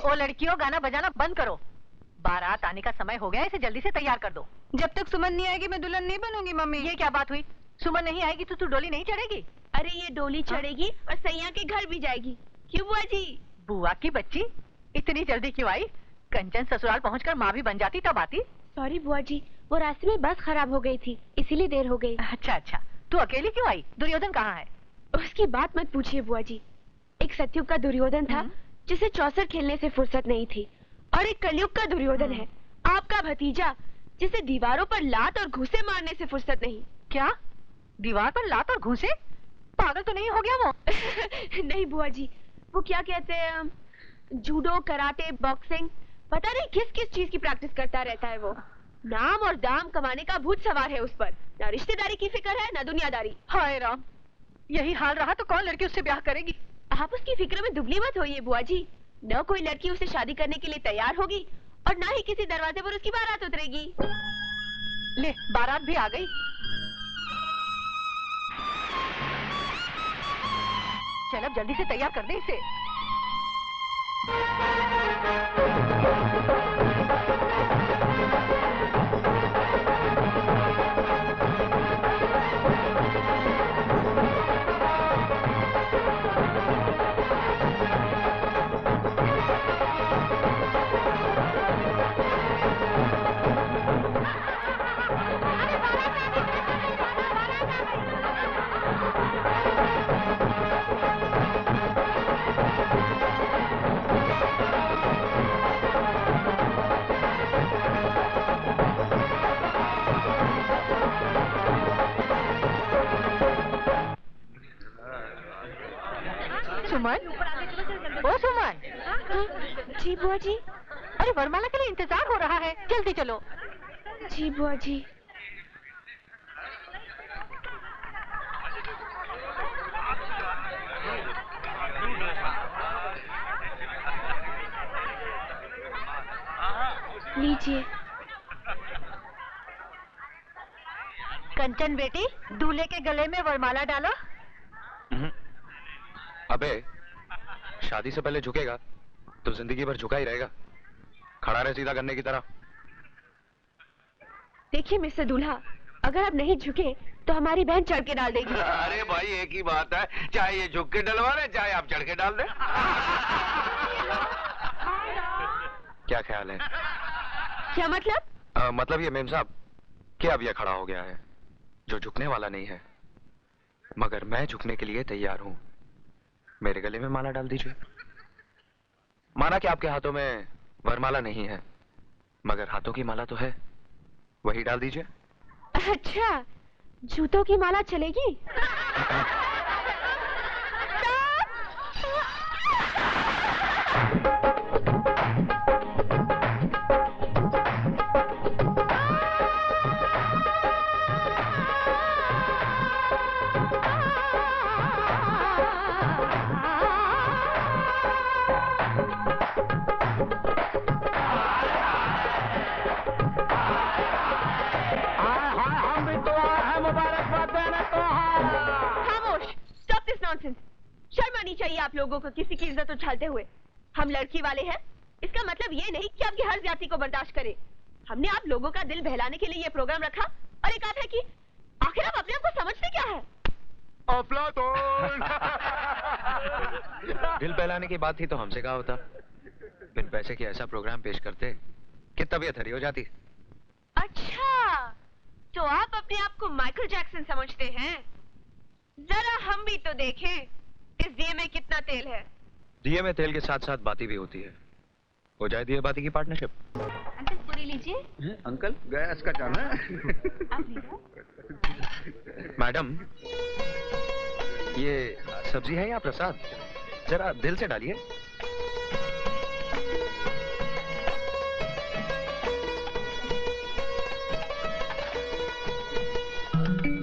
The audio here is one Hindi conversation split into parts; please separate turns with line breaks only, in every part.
ओ लड़कियों, गाना बजाना बंद करो। बारात आने का समय हो गया है, इसे जल्दी से तैयार कर दो।
जब तक सुमन नहीं आएगी मैं दुल्हन नहीं बनूंगी मम्मी।
ये क्या बात हुई? सुमन नहीं आएगी तो तू डोली नहीं चढ़ेगी?
अरे ये डोली चढ़ेगी और सैया के घर भी जाएगी। क्यों बुआ जी?
बुआ की बच्ची इतनी जल्दी क्यों आई? कंचन ससुराल पहुंचकर माँ भी बन जाती तब आती।
सॉरी बुआ जी, वो रास्ते में बस खराब हो गई थी, इसीलिए देर हो गई।
अच्छा अच्छा, तू अकेली क्यों आई? दुर्योधन कहाँ है?
उसकी बात मत पूछिए बुआ जी। एक सतयुग का दुर्योधन था जिसे चौसर खेलने से फुर्सत नहीं थी, और एक कलयुग का दुर्योधन है आपका भतीजा, जिसे दीवारों पर लात और घूंसे मारने से फुर्सत नहीं।
क्या? दीवार पर लात और घूंसे? पागल तो नहीं हो गया वो?
नहीं बुआ जी, वो क्या कहते हैं, जूडो, कराटे, बॉक्सिंग, पता नहीं किस किस चीज की प्रैक्टिस करता रहता है वो। नाम और दाम कमाने का भूत सवार है उस पर। ना रिश्तेदारी की फिक्र है ना दुनियादारी।
हाय राम, यही हाल रहा तो कौन लड़की उससे ब्याह करेगी?
आप उसकी फिक्र में दुबली मत होइए बुआ जी। न कोई लड़की उसे शादी करने के लिए तैयार होगी और ना ही किसी दरवाजे पर उसकी बारात उतरेगी।
ले, बारात भी आ गई। चल अब जल्दी से तैयार कर दे इसे। सुमन, ओ सुमन।
जी बुआ जी।
अरे वरमाला के लिए इंतजार हो रहा है, जल्दी चलो।
जी बुआ जी। लीजिए।
कंचन बेटी, दूल्हे के गले में वरमाला डालो।
अबे, शादी से पहले झुकेगा तो जिंदगी भर झुका ही रहेगा। खड़ा रहे सीधा गन्ने की तरह।
देखिए मिस्टर दूल्हा, अगर आप नहीं झुके तो हमारी बहन चढ़ के डाल देगी।
अरे भाई एक ही बात है, चाहे ये झुक के डलवा रहे चाहे आप चढ़ के डाल दे।
क्या ख्याल है?
क्या मतलब?
मतलब ये मेम साहब कि अब ये खड़ा हो गया है जो झुकने वाला नहीं है, मगर मैं झुकने के लिए तैयार हूं। मेरे गले में माला डाल दीजिए। माना कि आपके हाथों में वरमाला नहीं है, मगर हाथों की माला तो है, वही डाल दीजिए।
अच्छा, जूतों की माला चलेगी? शर्म आनी चाहिए आप लोगों को किसी की इज्जत उछालते हुए। हम लड़की वाले हैं, इसका मतलब ये नहीं कि आपकी हर जाति को बर्दाश्त करें। हमने आप लोगों का दिल बहलाने के लिए ये प्रोग्राम रखा और एक बात है कि आखिर आप अपने आप को समझते क्या है?
अफलातून।
दिल बहलाने की बात थी तो हमसे कहा होता। बिन पैसे के ऐसा प्रोग्राम पेश करते कि तबीयत हरी हो जाती।
अच्छा, तो आप अपने आप को माइकल जैक्सन समझते हैं? जरा हम भी तो देखें इस दिए में कितना तेल है।
दिए में तेल के साथ साथ बाती भी होती है। हो जाए दिए बाती की पार्टनरशिप।
अंकल पूरी लीजिए।
अंकल गैस का जाना है।
मैडम, ये सब्जी है या प्रसाद? जरा दिल से डालिए।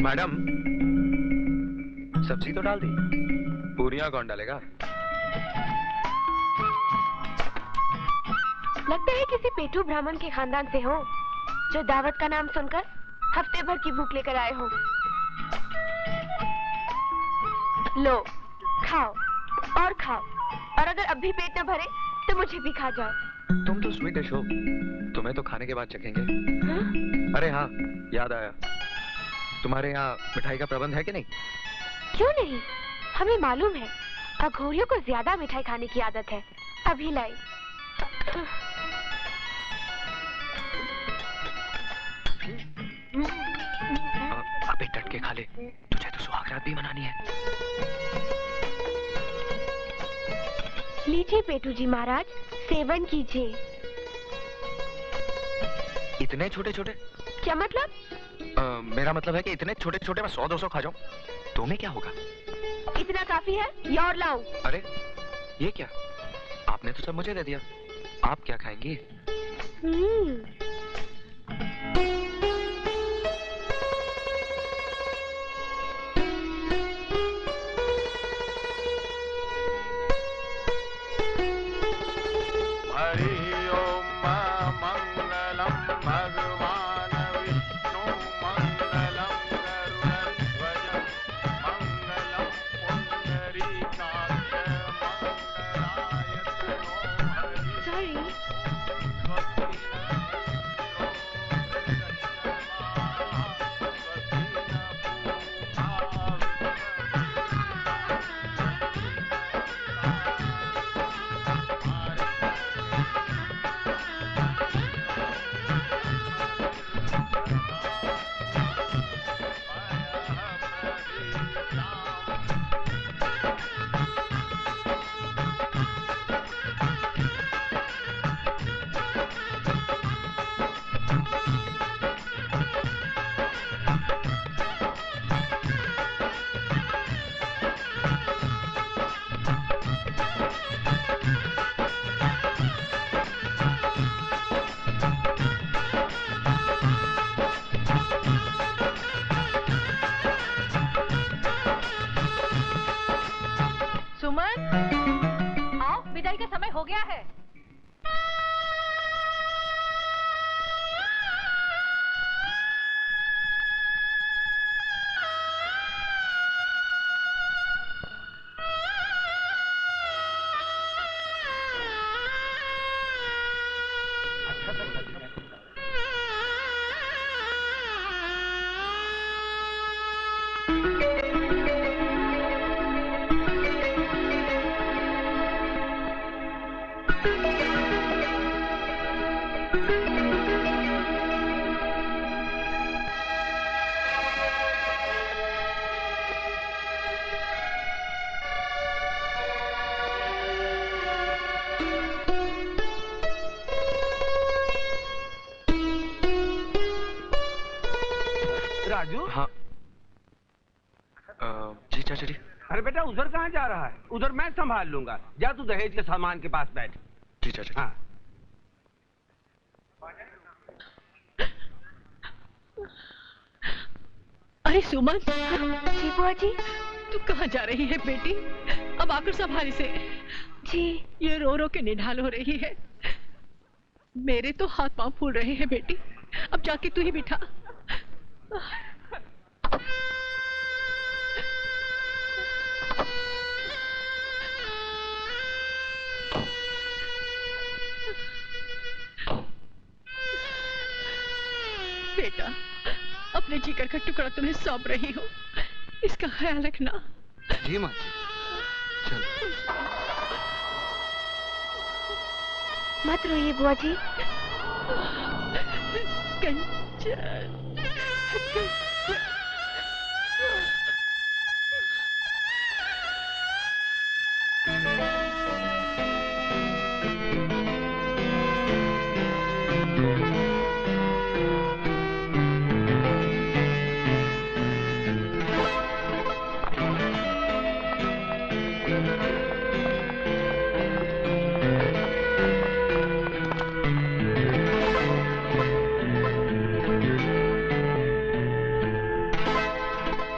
मैडम, सब्जी तो डाल दी, पूरियां कौन डालेगा?
लगता है किसी पेटू ब्राह्मण के खानदान से हो, जो दावत का नाम सुनकर हफ्ते भर की भूख लेकर आए हो। लो, खाओ और खाओ, और अगर अब भी पेट न भरे तो मुझे भी खा जाओ।
तुम तो स्वीट डिश हो, तुम्हें तो खाने के बाद चखेंगे।
हाँ?
अरे हाँ, याद आया, तुम्हारे यहाँ मिठाई का प्रबंध है कि नहीं?
क्यों नहीं, हमें मालूम है अघोरियों को ज्यादा मिठाई खाने की आदत है। अभी लाई।
अबे डट के खा ले, तुझे तो सुहागरात भी मनानी है।
लीजिए पेटू जी महाराज, सेवन कीजिए।
इतने छोटे छोटे?
क्या मतलब?
मेरा मतलब है कि इतने छोटे छोटे मैं 100-200 खा जाऊं, तुम्हें क्या होगा?
इतना काफी है या और लाऊं?
अरे ये क्या, आपने तो सब मुझे दे दिया, आप क्या खाएंगी?
हो गया है।
राजू।
हाँ जी चाचा जी।
अरे बेटा उधर कहाँ जा रहा है? उधर मैं संभाल लूंगा, जा तू दहेज के सामान के पास बैठ।
जी चाचा जी।
हाँ।
अरे सुमन।
जी बुआ जी।
तू कहाँ जा रही है बेटी? अब आकर संभाल इसे।
जी।
ये रो रो के निढाल हो रही है, मेरे तो हाथ पांव फूल रहे हैं बेटी। अब जाके तू ही बिठा। बेटा अपने जिगर का टुकड़ा तुम्हें सौंप रही हो, इसका ख्याल रखना।
जी माँ जी। चलो।
मत रोइए बुआ जी।
कंचन।